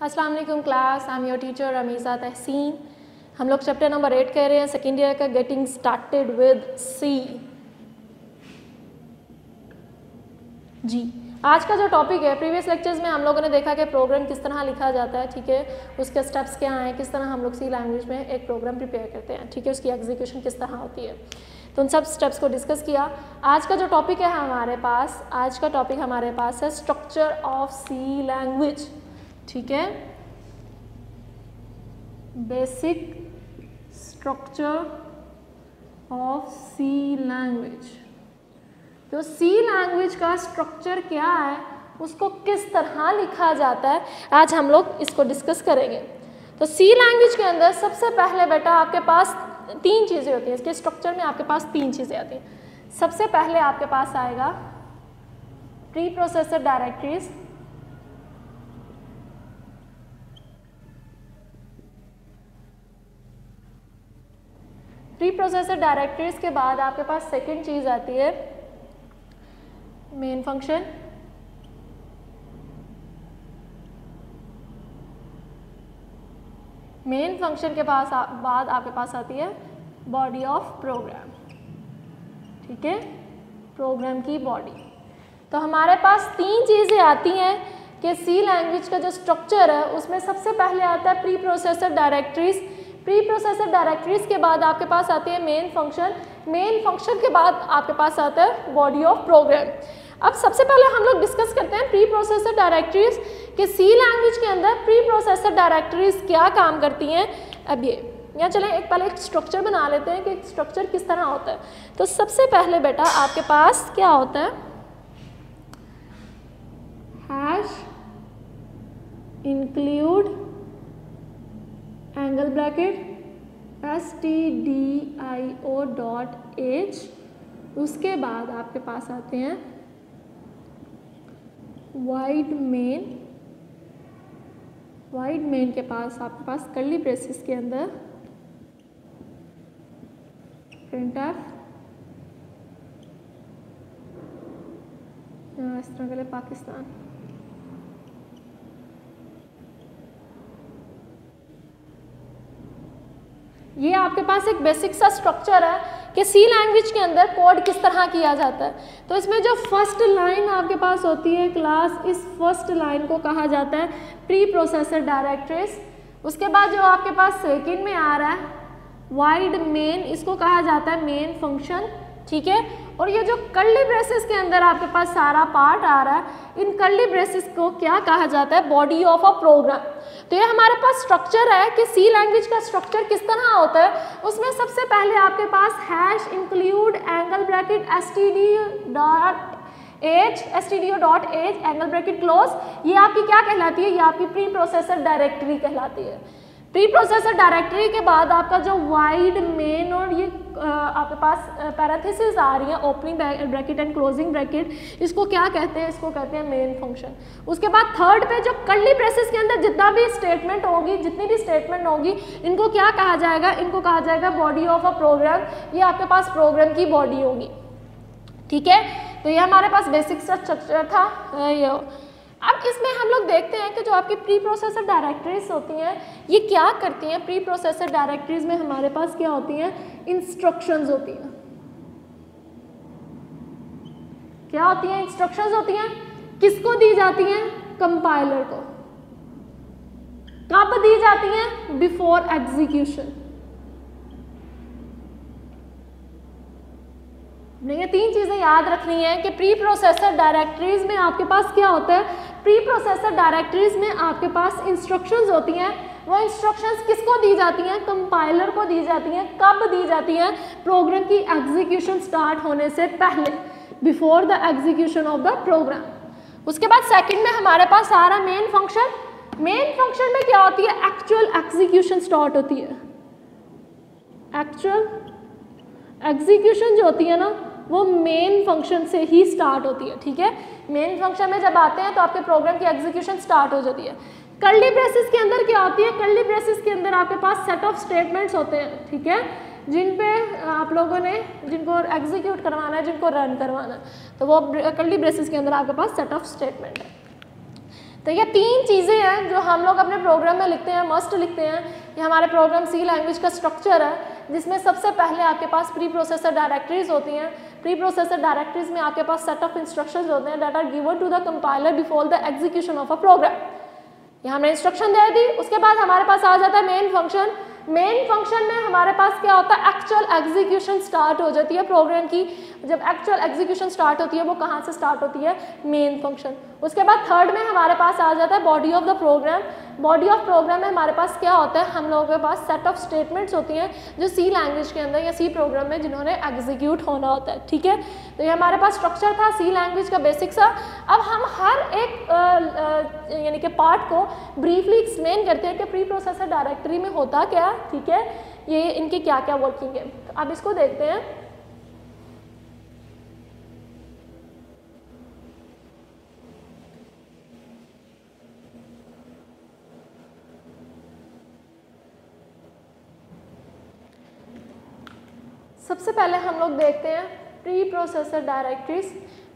अस्सलाम वालेकुम class, I am your teacher Rameeza Tahseen. हम लोग चैप्टर नंबर 8 कह रहे हैं, सेकेंड ईयर का, गेटिंग स्टार्टेड विद सी। जी, आज का जो टॉपिक है, प्रीवियस लेक्चर्स में हम लोगों ने देखा कि प्रोग्राम किस तरह लिखा जाता है, ठीक है, उसके स्टेप्स क्या हैं, किस तरह हम लोग सी लैंग्वेज में एक प्रोग्राम प्रिपेयर करते हैं, ठीक है, उसकी एग्जीक्यूशन किस तरह होती है, तो उन सब स्टेप्स को डिस्कस किया। आज का जो टॉपिक है हमारे पास, आज का टॉपिक हमारे पास है स्ट्रक्चर ऑफ सी लैंग्वेज, ठीक है, basic structure of C language. तो सी लैंग्वेज का स्ट्रक्चर क्या है, उसको किस तरह लिखा जाता है, आज हम लोग इसको डिस्कस करेंगे। तो सी लैंग्वेज के अंदर सबसे पहले बेटा आपके पास तीन चीज़ें होती हैं, इसके स्ट्रक्चर में आपके पास तीन चीज़ें आती हैं। सबसे पहले आपके पास आएगा pre processor directories, pre processor directories के बाद आपके पास सेकंड चीज़ आती है मेन फंक्शन, मेन फंक्शन के पास बाद आपके पास आती है बॉडी ऑफ प्रोग्राम, ठीक है, प्रोग्राम की बॉडी। तो हमारे पास तीन चीज़ें आती हैं कि सी लैंग्वेज का जो स्ट्रक्चर है उसमें सबसे पहले आता है pre processor directories, pre processor directories के बाद आपके पास आती है मेन फंक्शन, मेन फंक्शन के बाद आपके पास आता है बॉडी ऑफ प्रोग्राम। अब सबसे पहले हम लोग डिस्कस करते हैं प्री प्रोसेसर डायरेक्टरीज कि सी लैंग्वेज के अंदर प्री प्रोसेसर डायरेक्टरीज क्या काम करती हैं। अब ये यहाँ चलें पहले एक स्ट्रक्चर बना लेते हैं कि स्ट्रक्चर किस तरह होता है। तो सबसे पहले बेटा आपके पास क्या होता है, hash include angle bracket stdio.h, उसके बाद आपके पास आते हैं वाइड मेन, वाइड मेन के पास आपके पास कर्ली ब्रेसेस के अंदर printf, इस तरह के लिए पाकिस्तान। ये आपके पास एक बेसिक सा स्ट्रक्चर है कि सी लैंग्वेज के अंदर कोड किस तरह किया जाता है। तो इसमें जो फर्स्ट लाइन आपके पास होती है क्लास, इस फर्स्ट लाइन को कहा जाता है प्री प्रोसेसर डायरेक्टरीज। उसके बाद जो आपके पास सेकंड में आ रहा है वाइड मेन, इसको कहा जाता है मेन फंक्शन, ठीक है। और ये जो कर्ली ब्रेसेस के अंदर आपके पास सारा पार्ट आ रहा है, इन कर्ली ब्रेसेस को क्या कहा जाता है, बॉडी ऑफ अ प्रोग्राम। तो ये हमारे पास स्ट्रक्चर है कि सी लैंग्वेज का स्ट्रक्चर किस तरह होता है। उसमें सबसे पहले आपके पास hash include angle bracket stdio.h angle bracket close, ये आपकी क्या कहलाती है, ये आपकी प्री प्रोसेसर डायरेक्टरी कहलाती है। प्री प्रोसेसर डायरेक्टरी के बाद आपका जो वाइड मेन और ये आपके पास पैरेंथेसिस आ रही है, opening bracket and closing bracket, इसको क्या कहते हैं, इसको कहते हैं मेन फंक्शन। उसके बाद थर्ड पे जो कर्ली ब्रेसेस के अंदर जितना भी स्टेटमेंट होगी, जितनी भी स्टेटमेंट होगी, इनको क्या कहा जाएगा, इनको कहा जाएगा बॉडी ऑफ अ प्रोग्राम। ये आपके पास प्रोग्राम की बॉडी होगी, ठीक है। तो ये हमारे पास बेसिक स्ट्रक्चर था। अब इसमें हम लोग देखते हैं कि जो आपकी प्री प्रोसेसर डायरेक्टरीज होती हैं ये क्या करती हैं। प्री प्रोसेसर डायरेक्टरीज में हमारे पास क्या होती हैं, इंस्ट्रक्शंस होती हैं। क्या होती हैं, इंस्ट्रक्शंस होती हैं। किसको दी जाती हैं, कंपाइलर को। कब दी जाती हैं, बिफोर एग्जीक्यूशन। ये तीन चीजें याद रखनी है कि प्री प्रोसेसर डायरेक्टरीज में आपके पास क्या होता है, प्री प्रोसेसर डायरेक्टरीज में आपके पास इंस्ट्रक्शंस होती हैं। वो इंस्ट्रक्शंस किसको दी जाती हैं, कंपाइलर को दी जाती हैं। कब दी जाती हैं, प्रोग्राम की एग्जीक्यूशन स्टार्ट होने से पहले, before the execution of the program. उसके बाद सेकंड में हमारे पास आ रहा मेन फंक्शन। मेन फंक्शन में क्या होती है, एक्चुअल एग्जीक्यूशन स्टार्ट होती है। एक्चुअल एग्जीक्यूशन जो होती है ना, वो मेन फंक्शन से ही स्टार्ट होती है, ठीक है। मेन फंक्शन में जब आते हैं तो आपके प्रोग्राम की एग्जीक्यूशन स्टार्ट हो जाती है। कर्ली ब्रेसेस के अंदर क्या होती है, कर्ली ब्रेसेस के अंदर आपके पास सेट ऑफ स्टेटमेंट्स होते हैं, ठीक है, जिन पे आप लोगों ने जिनको एग्जीक्यूट करवाना है, जिनको रन करवाना है, तो वो कर्ली ब्रेसेस के अंदर आपके पास सेट ऑफ स्टेटमेंट है। तो ये 3 चीज़ें हैं जो हम लोग अपने प्रोग्राम में लिखते हैं, मस्ट लिखते हैं। ये हमारे प्रोग्राम सी लैंग्वेज का स्ट्रक्चर है, जिसमें सबसे पहले आपके पास प्री प्रोसेसर डायरेक्टरीज होती हैं। प्री प्रोसेसर डायरेक्टरीज में आपके पास सेट ऑफ इंस्ट्रक्शंस होते हैं that are given to the compiler before the execution of a program. ये हमने इंस्ट्रक्शन दे दी, उसके बाद हमारे पास आ जाता है मेन फंक्शन। मेन फंक्शन में हमारे पास क्या होता है, एक्चुअल एग्जीक्यूशन स्टार्ट हो जाती है प्रोग्राम की। जब एक्चुअल एग्जीक्यूशन स्टार्ट होती है वो कहाँ से स्टार्ट होती है, मेन फंक्शन। उसके बाद थर्ड में हमारे पास आ जाता है body of the program. Body of program में हमारे पास क्या होता है, हम लोगों के पास सेट ऑफ स्टेटमेंट्स होती हैं जो सी लैंग्वेज के अंदर या सी प्रोग्राम में जिन्होंने एग्जीक्यूट होना होता है। ठीक है, तो ये हमारे पास स्ट्रक्चर था सी लैंग्वेज का बेसिक सा। अब हम हर एक यानी कि पार्ट को ब्रीफली एक्सप्लेन करते हैं कि प्री प्रोसेसर डायरेक्टरी में होता क्या। ठीक है, ये इनकी क्या क्या वर्किंग है। तो अब इसको देखते हैं। सबसे पहले हम लोग देखते हैं pre processor directories.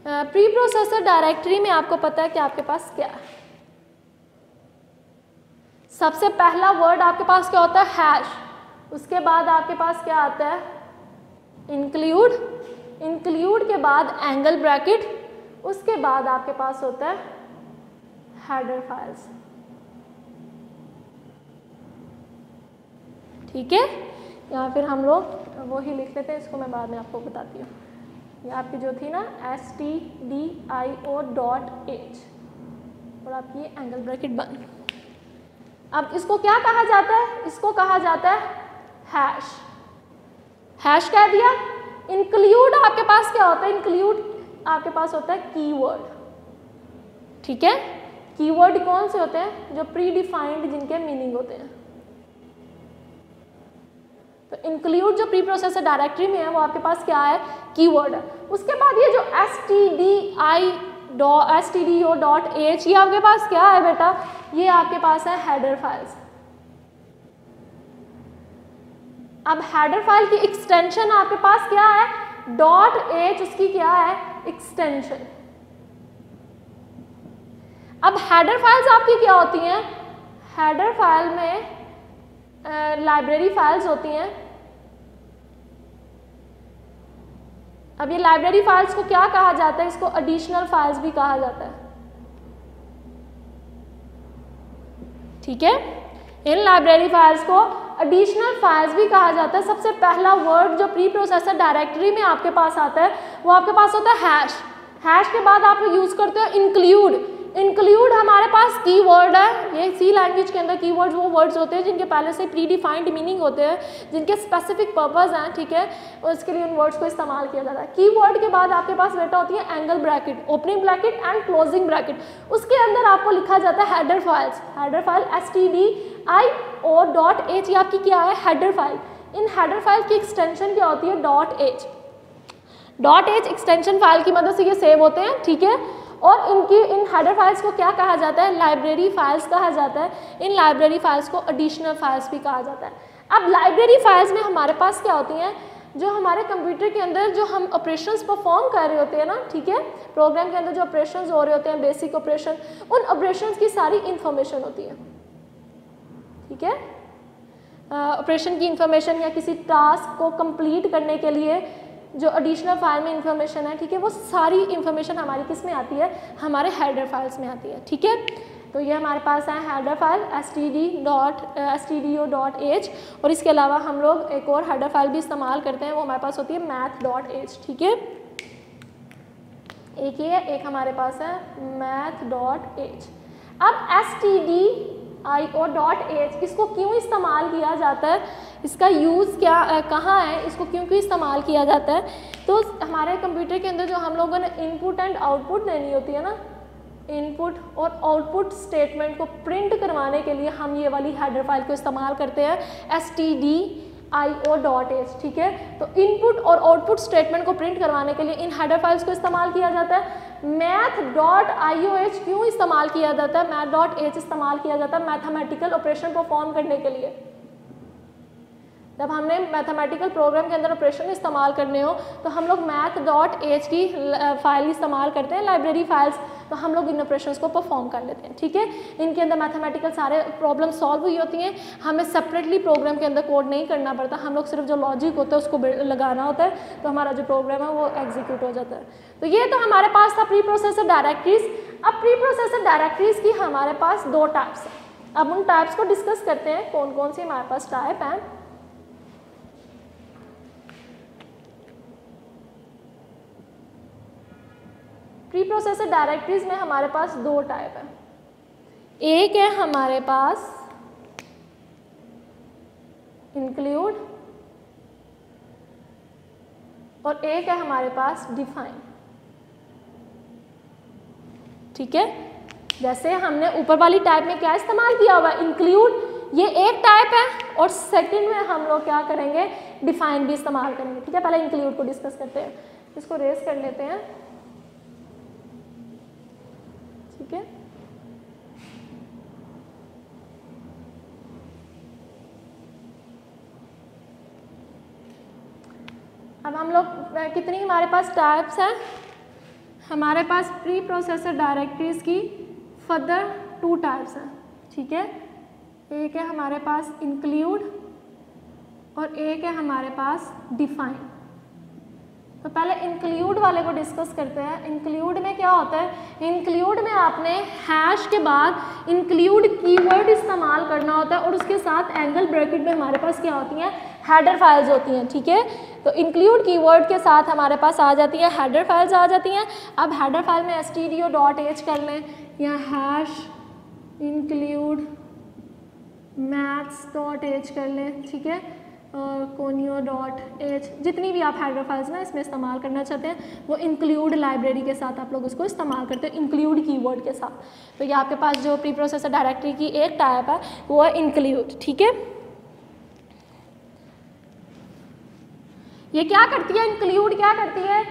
Pre processor directory में आपको पता है कि आपके पास क्या है। सबसे पहला वर्ड आपके पास क्या होता है, हैश। उसके बाद आपके पास क्या आता है, इंक्लूड। इंक्लूड के बाद एंगल ब्रैकेट। उसके बाद आपके पास होता है हेडर फाइल्स। ठीक है, या फिर हम लोग वो ही लिख लेते हैं, इसको मैं बाद में आपको बताती हूँ। ये आपकी जो थी ना stdio.h और आपकी एंगल ब्रैकेट बंद। अब इसको क्या कहा जाता है, इसको कहा जाता है हैश। हैश कह दिया। इंक्लूड आपके पास क्या होता है, इंक्लूड आपके पास होता है कीवर्ड। ठीक है, कीवर्ड कौन से होते हैं, जो प्री डिफाइंड जिनके मीनिंग होते हैं। तो इंक्लूड जो प्री प्रोसेसर डायरेक्टरी में है वो आपके पास क्या है, कीवर्ड है। उसके बाद ये जो stdio.h ये आपके पास क्या है बेटा, ये आपके पास है हेडर फाइल्स। अब हेडर फाइल की एक्सटेंशन आपके पास क्या है, .h उसकी क्या है, एक्सटेंशन। अब हेडर फाइल्स आपकी क्या होती हैं, हेडर फाइल में लाइब्रेरी फाइल्स होती हैं। अब ये लाइब्रेरी फाइल्स को क्या कहा जाता है, इसको एडिशनल फाइल्स भी कहा जाता है। ठीक है, इन लाइब्रेरी फाइल्स को एडिशनल फाइल्स भी कहा जाता है। सबसे पहला वर्ड जो प्री प्रोसेसर डायरेक्टरी में आपके पास आता है वो आपके पास होता है हैश। हैश के बाद आप यूज करते हो इंक्लूड। इंक्लूड हमारे पास कीवर्ड है। ये सी लैंग्वेज के अंदर कीवर्ड्स वो वर्ड्स होते हैं जिनके पहले से प्री डिफाइंड मीनिंग होते हैं, जिनके स्पेसिफिक पर्पस हैं। ठीक है, और इसके लिए उन वर्ड्स को इस्तेमाल किया जाता है। कीवर्ड के बाद आपके पास बेटा होती है angle bracket, opening bracket and closing bracket. उसके अंदर आपको लिखा जाता है header files. Header file stdio.h ये आपकी क्या है, हेडर फाइल। इन हेडर फाइल की एक्सटेंशन क्या होती है, .h। .h एक्सटेंशन फाइल की मदद से ये सेव होते हैं। ठीक है, और इनकी इन हेडर फाइल्स को क्या कहा जाता है, लाइब्रेरी फाइल्स कहा जाता है। इन लाइब्रेरी फाइल्स को एडिशनल फाइल्स भी कहा जाता है। अब लाइब्रेरी फाइल्स में हमारे पास क्या होती हैं, जो हमारे कंप्यूटर के अंदर जो हम ऑपरेशंस परफॉर्म कर रहे होते हैं ना, ठीक है, प्रोग्राम के अंदर जो ऑपरेशंस हो रहे होते हैं, बेसिक ऑपरेशन, उन ऑपरेशंस की सारी इंफॉर्मेशन होती है। ठीक है, ऑपरेशन की इंफॉर्मेशन या किसी टास्क को कंप्लीट करने के लिए जो एडिशनल फाइल में इंफॉर्मेशन है, ठीक है, वो सारी इंफॉर्मेशन हमारी किस में आती है, हमारे हेडर फाइल्स में आती है। ठीक है, तो ये हमारे पास है हेडर फाइल stdio.h और इसके अलावा हम लोग एक और हेडर फाइल भी इस्तेमाल करते हैं, वो हमारे पास होती है math.h। ठीक है, एक ये एक हमारे पास है math.h। अब stdio.h इसको क्यों इस्तेमाल किया जाता है, इसका यूज़ क्या कहाँ है, इसको क्यों इस्तेमाल किया जाता है। तो हमारे कंप्यूटर के अंदर जो हम लोगों ने इनपुट एंड आउटपुट देनी होती है ना, इनपुट और आउटपुट स्टेटमेंट को प्रिंट करवाने के लिए हम ये वाली हेडर फाइल को इस्तेमाल करते हैं stdio.h। ठीक है, तो इनपुट और आउटपुट स्टेटमेंट को प्रिंट करवाने के लिए इन हेडर फाइल्स को इस्तेमाल किया जाता है। math.ioh क्यों इस्तेमाल किया जाता है, math.h इस्तेमाल किया जाता है मैथमेटिकल ऑपरेशन परफॉर्म करने के लिए। जब हमने मैथमेटिकल प्रोग्राम के अंदर ऑपरेशन इस्तेमाल करने हो तो हम लोग math.h की फाइल इस्तेमाल करते हैं, लाइब्रेरी फाइल्स, तो हम लोग इन ऑपरेशंस को परफॉर्म कर लेते हैं, ठीक है। इनके अंदर मैथमेटिकल सारे प्रॉब्लम सॉल्व हुई होती हैं, हमें सेपरेटली प्रोग्राम के अंदर कोड नहीं करना पड़ता, हम लोग सिर्फ जो लॉजिक होता है उसको लगाना होता है, तो हमारा जो प्रोग्राम है वो एग्जीक्यूट हो जाता है। तो ये तो हमारे पास था प्री प्रोसेसर डायरेक्टरीज। अब प्री प्रोसेसर डायरेक्टरीज की हमारे पास दो टाइप्स हैं। अब उन टाइप्स को डिस्कस करते हैं, कौन कौन सी हमारे पास टाइप हैं। प्री प्रोसेसर डायरेक्टरीज में हमारे पास दो टाइप है। एक है हमारे पास इंक्लूड और एक है हमारे पास डिफाइन, ठीक है। जैसे हमने ऊपर वाली टाइप में क्या इस्तेमाल किया हुआ है, इंक्लूड, ये एक टाइप है, और सेकंड में हम लोग क्या करेंगे, डिफाइन भी इस्तेमाल करेंगे, ठीक है। पहले इंक्लूड को डिस्कस करते हैं, इसको रेस कर लेते हैं, ठीक है। अब हम लोग कितनी हमारे पास टाइप्स हैं, हमारे पास प्री प्रोसेसर डायरेक्टरीज की फर्दर टू टाइप्स हैं, ठीक है। एक है हमारे पास इंक्लूड और एक है हमारे पास डिफाइन। तो पहले इंक्लूड वाले को डिस्कस करते हैं। इंक्लूड में क्या होता है, इंक्लूड में आपने हैश के बाद इंक्लूड कीवर्ड इस्तेमाल करना होता है और उसके साथ एंगल ब्रैकेट में हमारे पास क्या होती हैं, हेडर फाइल्स होती हैं, ठीक है। तो इंक्लूड कीवर्ड के साथ हमारे पास आ जाती है हेडर फाइल्स आ जाती हैं। अब हेडर फाइल में stdio.h कर लें या हैश इंक्लूड maths.h कर लें, ठीक है, और conio.h, जितनी भी आप हेडर फाइल्स ना इसमें इस्तेमाल करना चाहते हैं वो इंक्लूड लाइब्रेरी के साथ आप लोग उसको इस्तेमाल करते हैं, इंक्लूड कीवर्ड के साथ। तो ये आपके पास जो प्री प्रोसेसर डायरेक्टरी की एक टाइप है वो है इंक्लूड, ठीक है। ये क्या करती है, इंक्लूड क्या करती है,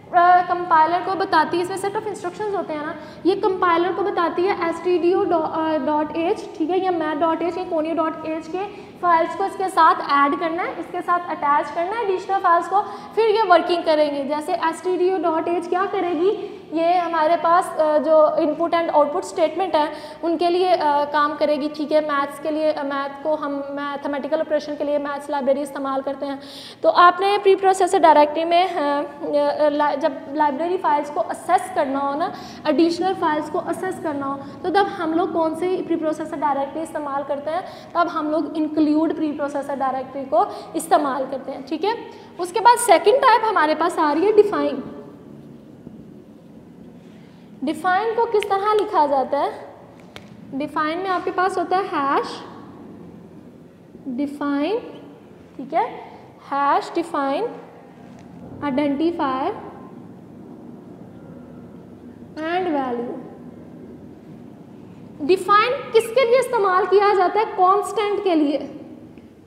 कंपाइलर को बताती है, इसमें सेट ऑफ इंस्ट्रक्शंस होते हैं ना, ये कंपाइलर को बताती है stdio.h, ठीक है, या math.h या conio.h के फाइल्स को इसके साथ ऐड करना है, इसके साथ अटैच करना है एडिशनल फाइल्स को, फिर ये वर्किंग करेंगे। जैसे stdio.h क्या करेगी, ये हमारे पास जो इनपुट एंड आउटपुट स्टेटमेंट है उनके लिए काम करेगी, ठीक है। मैथ्स के लिए, मैथ को हम मैथमेटिकल ऑपरेशन के लिए मैथ्स लाइब्रेरी इस्तेमाल करते हैं। तो आपने प्री प्रोसेसर डायरेक्टरी में जब लाइब्रेरी फाइल्स को असेस करना हो ना, एडिशनल फाइल्स को असेस करना हो, तो तब हम लोग कौन सी प्री प्रोसेसर डायरेक्टरी इस्तेमाल करते हैं, तब हम लोग इंक्लूड प्री प्रोसेसर डायरेक्टरी को इस्तेमाल करते हैं, ठीक है। उसके बाद सेकेंड टाइप हमारे पास आ रही है डिफाइन। डिफाइन को किस तरह लिखा जाता है, डिफाइन में आपके पास होता है हैश डिफाइन, ठीक है, hash define identifier and value. Define किसके लिए इस्तेमाल किया जाता है, कांस्टेंट के लिए।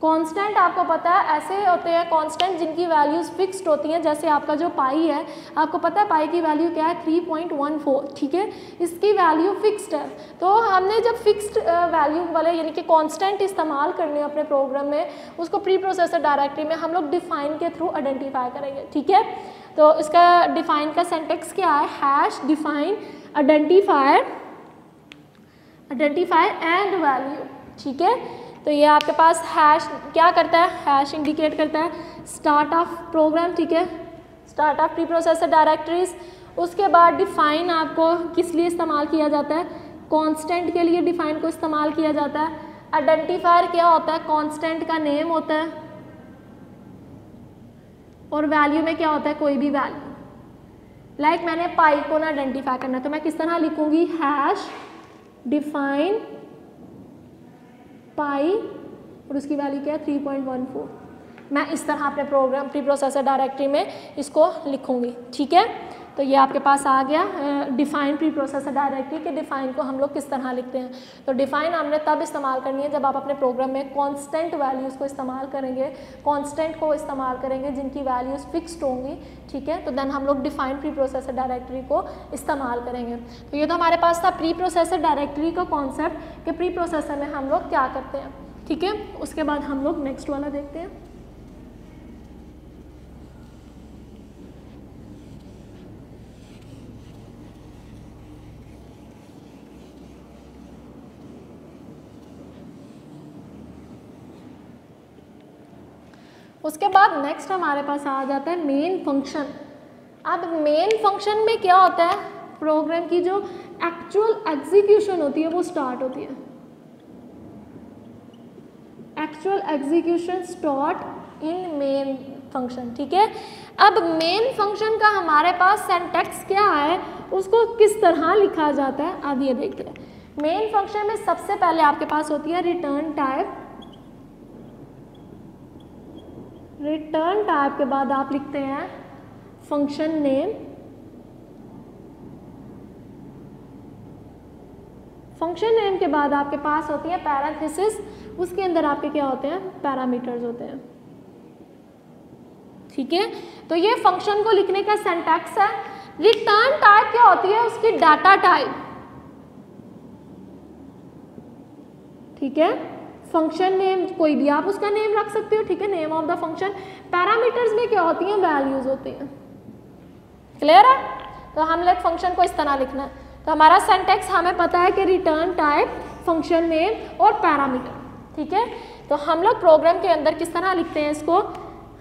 कांस्टेंट आपको पता है ऐसे होते हैं कांस्टेंट जिनकी वैल्यूज़ फिक्स्ड होती हैं, जैसे आपका जो पाई है, आपको पता है पाई की वैल्यू क्या है, 3.14, ठीक है, इसकी वैल्यू फिक्स्ड है। तो हमने जब फिक्स्ड वैल्यू वाले यानी कि कांस्टेंट इस्तेमाल करने हैं अपने प्रोग्राम में, उसको प्री प्रोसेसर डायरेक्टरी में हम लोग डिफाइन के थ्रू आइडेंटिफाई करेंगे, ठीक है। तो इसका डिफाइन का सिंटैक्स क्या है, hash define identifier and value, ठीक है। तो ये आपके पास हैश क्या करता है, हैश इंडिकेट करता है स्टार्ट ऑफ प्रोग्राम, ठीक है, start of pre processor directories. उसके बाद डिफाइन आपको किस लिए इस्तेमाल किया जाता है, कांस्टेंट के लिए डिफाइन को इस्तेमाल किया जाता है। आइडेंटिफायर क्या होता है, कांस्टेंट का नेम होता है, और वैल्यू में क्या होता है, कोई भी वैल्यू। लाइक मैंने पाई को ना आइडेंटिफाई करना है तो मैं किस तरह लिखूंगी, हैश डिफाइन पाई और उसकी वैल्यू क्या है 3.14। मैं इस तरह अपने प्रोग्राम प्री प्रोसेसर डायरेक्टरी में इसको लिखूंगी, ठीक है। तो ये आपके पास आ गया डिफाइन प्री प्रोसेसर डायरेक्टरी के डिफाइन को हम लोग किस तरह लिखते हैं। तो डिफाइन हमने तब इस्तेमाल करनी है जब आप अपने प्रोग्राम में कांस्टेंट वैल्यूज़ को इस्तेमाल करेंगे, कांस्टेंट को इस्तेमाल करेंगे जिनकी वैल्यूज़ फिक्स्ड होंगी, ठीक है। तो देन हम लोग डिफाइन प्री प्रोसेसर डायरेक्टरी को इस्तेमाल करेंगे। तो ये तो हमारे पास था प्री प्रोसेसर डायरेक्टरी का कॉन्सेप्ट कि प्री प्रोसेसर में हम लोग क्या करते हैं, ठीक है। उसके बाद हम लोग नेक्स्ट वाला देखते हैं। उसके बाद नेक्स्ट हमारे पास आ जाता है मेन फंक्शन। अब मेन फंक्शन में क्या होता है, प्रोग्राम की जो एक्चुअल एग्जीक्यूशन होती है वो स्टार्ट होती है। Actual execution start in main function, ठीक है। अब मेन फंक्शन का हमारे पास सिंटैक्स क्या है, उसको किस तरह लिखा जाता है, अब ये देखते हैं। मेन फंक्शन में सबसे पहले आपके पास होती है रिटर्न टाइप। रिटर्न टाइप के बाद आप लिखते हैं फंक्शन नेम। फंक्शन नेम के बाद आपके पास होती है पैरेंथेसिस, उसके अंदर आपके क्या होते हैं, पैरामीटर्स होते हैं, ठीक है। तो ये फंक्शन को लिखने का सिंटैक्स है। रिटर्न टाइप क्या होती है, उसकी डाटा टाइप, ठीक है। फंक्शन नेम कोई भी आप उसका नेम रख सकते हो, ठीक है, name of the function. Parameters में क्या होती हैं, वैल्यूज होती हैं, क्लियर है। तो हम लोग फंक्शन को इस तरह लिखना है। तो हमारा सिंटैक्स हमें पता है कि रिटर्न टाइप, फंक्शन नेम और पैरामीटर, ठीक है। तो हम लोग प्रोग्राम के अंदर किस तरह लिखते हैं इसको,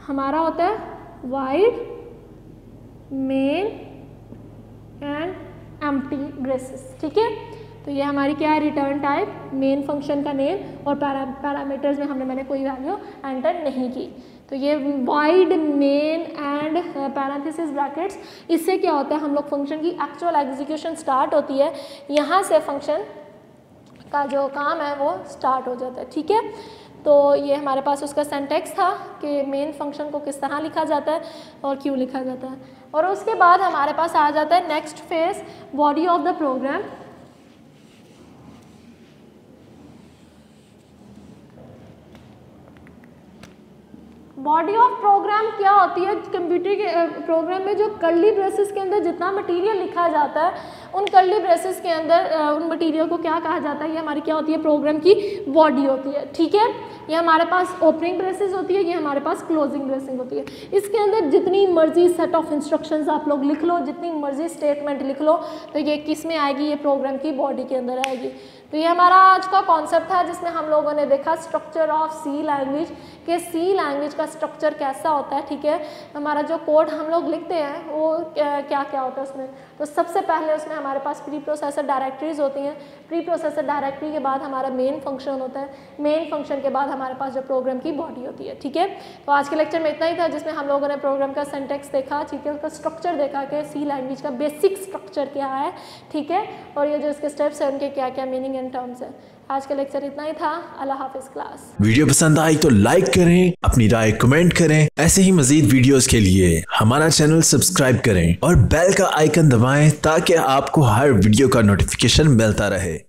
हमारा होता है wide main and empty braces, ठीक है। तो ये हमारी क्या है, रिटर्न टाइप, मेन फंक्शन का नेम और पैरामीटर्स में मैंने कोई वैल्यू एंटर नहीं की। तो ये wide main and parenthesis brackets, इससे क्या होता है, हम लोग फंक्शन की एक्चुअल एग्जीक्यूशन स्टार्ट होती है, यहाँ से फंक्शन का जो काम है वो स्टार्ट हो जाता है, ठीक है। तो ये हमारे पास उसका सिंटैक्स था कि मेन फंक्शन को किस तरह लिखा जाता है और क्यों लिखा जाता है। और उसके बाद हमारे पास आ जाता है next phase, body of the program. Body of program क्या होती है, कंप्यूटर के प्रोग्राम में जो कर्ली ब्रेसेस के अंदर जितना मटेरियल लिखा जाता है, उन कर्ली ब्रेसेस के अंदर उन मटेरियल को क्या कहा जाता है, ये हमारी क्या होती है, प्रोग्राम की बॉडी होती है, ठीक है। ये हमारे पास ओपनिंग ब्रेसेस होती है, ये हमारे पास क्लोजिंग ब्रेसिंग होती है। इसके अंदर जितनी मर्जी सेट ऑफ इंस्ट्रक्शंस आप लोग लिख लो, जितनी मर्जी स्टेटमेंट लिख लो, तो ये किस में आएगी, ये प्रोग्राम की बॉडी के अंदर आएगी। तो ये हमारा आज का कॉन्सेप्ट था जिसमें हम लोगों ने देखा स्ट्रक्चर ऑफ सी लैंग्वेज, कि सी लैंग्वेज का स्ट्रक्चर कैसा होता है, ठीक है। हमारा जो कोड हम लोग लिखते हैं वो क्या क्या होता है उसमें। तो सबसे पहले उसमें हमारे पास प्री प्रोसेसर डायरेक्टरीज होती हैं। प्री प्रोसेसर डायरेक्टरी के बाद हमारा मेन फंक्शन होता है। मेन फंक्शन के बाद हमारे पास जो प्रोग्राम की बॉडी होती है, ठीक है। तो आज के लेक्चर में इतना ही था, जिसमें हम लोगों ने प्रोग्राम का सिंटैक्स देखा, ठीक है, उसका स्ट्रक्चर देखा कि सी लैंग्वेज का बेसिक स्ट्रक्चर क्या है, ठीक है, और ये जो इसके स्टेप्स हैं उनके क्या क्या मीनिंग एंड टर्म्स है। आज का लेक्चर इतना ही था। अल्लाह हाफिज क्लास। वीडियो पसंद आई तो लाइक करें, अपनी राय कमेंट करें। ऐसे ही मजीद वीडियोस के लिए हमारा चैनल सब्सक्राइब करें और बेल का आइकन दबाएं ताकि आपको हर वीडियो का नोटिफिकेशन मिलता रहे।